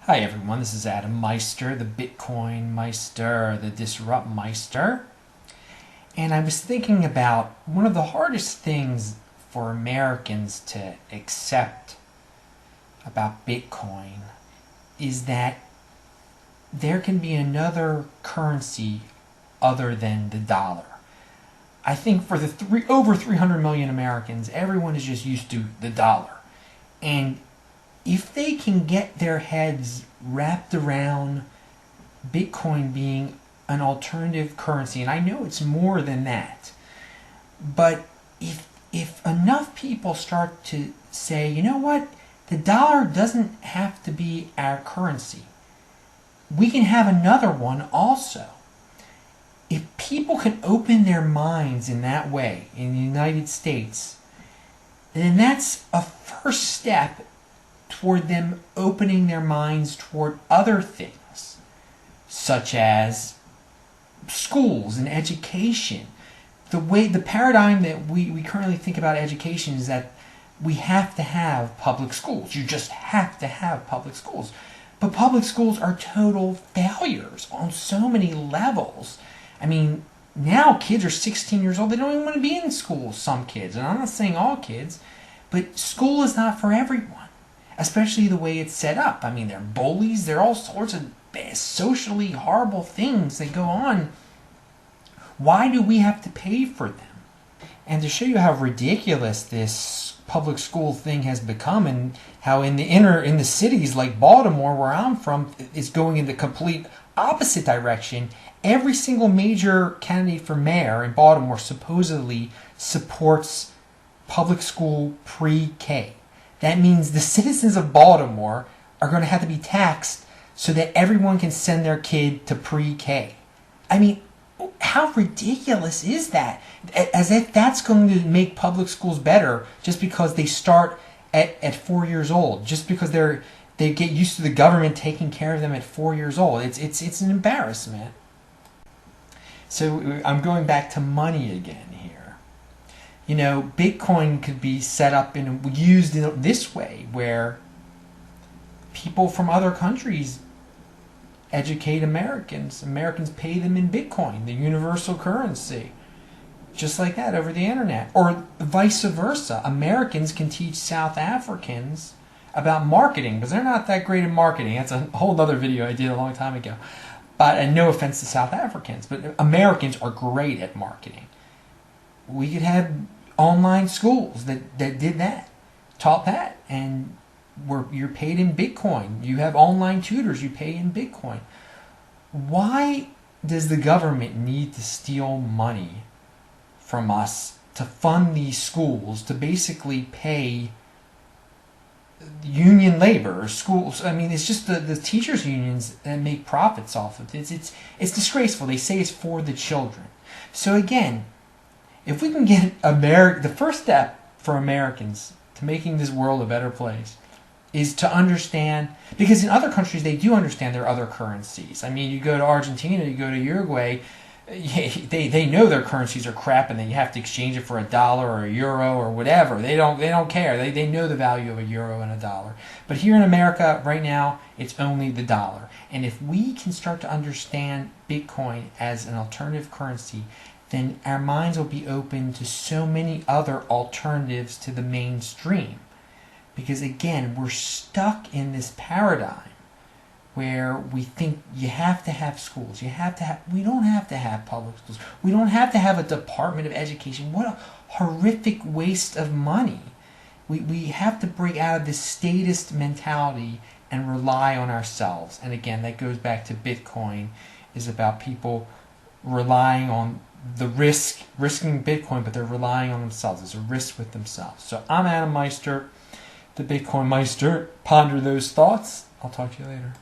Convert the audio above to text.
Hi everyone, this is Adam Meister, the Bitcoin Meister, the Disrupt Meister. And I was thinking about one of the hardest things for Americans to accept about Bitcoin is that there can be another currency other than the dollar. I think for the over 300 million Americans, everyone is just used to the dollar. And if they can get their heads wrapped around Bitcoin being an alternative currency, and I know it's more than that, but if enough people start to say, you know what, the dollar doesn't have to be our currency, we can have another one also. If people can open their minds in that way in the United States, then that's a first step toward them opening their minds toward other things, such as schools and education. The paradigm that we currently think about education is that we have to have public schools. You just have to have public schools. But public schools are total failures on so many levels. I mean, now kids are 16 years old. They don't even want to be in school, some kids. And I'm not saying all kids, but school is not for everyone. Especially the way it's set up. I mean, they're bullies. There are all sorts of socially horrible things that go on. Why do we have to pay for them? And to show you how ridiculous this public school thing has become, and how in the cities like Baltimore, where I'm from, it's going in the complete opposite direction. Every single major candidate for mayor in Baltimore supposedly supports public school pre-K. That means the citizens of Baltimore are going to have to be taxed so that everyone can send their kid to pre-K. I mean, how ridiculous is that? As if that's going to make public schools better just because they start at 4 years old, just because they get used to the government taking care of them at 4 years old. It's an embarrassment. So I'm going back to money again here. You know, Bitcoin could be set up and used in this way, where people from other countries educate Americans. Americans pay them in Bitcoin, the universal currency, just like that over the internet. Or vice versa. Americans can teach South Africans about marketing, because they're not that great at marketing. That's a whole other video I did a long time ago. But and no offense to South Africans, but Americans are great at marketing. We could have online schools that did that, taught that, and you're paid in Bitcoin. You have online tutors, you pay in Bitcoin. Why does the government need to steal money from us to fund these schools, to basically pay union labor, schools? I mean, it's just the teachers' unions that make profits off of it. It's disgraceful. They say it's for the children. So again, if we can get the first step for Americans to making this world a better place is to understand, because in other countries they do understand their other currencies. I mean, you go to Argentina, you go to Uruguay, they know their currencies are crap, and then you have to exchange it for $1 or €1 or whatever. They don't care. They know the value of €1 and $1. But here in America right now, it's only the dollar. And if we can start to understand Bitcoin as an alternative currency, then our minds will be open to so many other alternatives to the mainstream. Because again, we're stuck in this paradigm where we think you have to have schools. We don't have to have public schools. We don't have to have a Department of Education. What a horrific waste of money. We have to break out of this statist mentality and rely on ourselves. And again, that goes back to Bitcoin, is about people relying on the risking Bitcoin, but they're relying on themselves. There's a risk with themselves. So I'm Adam Meister, the Bitcoin Meister. Ponder those thoughts. I'll talk to you later.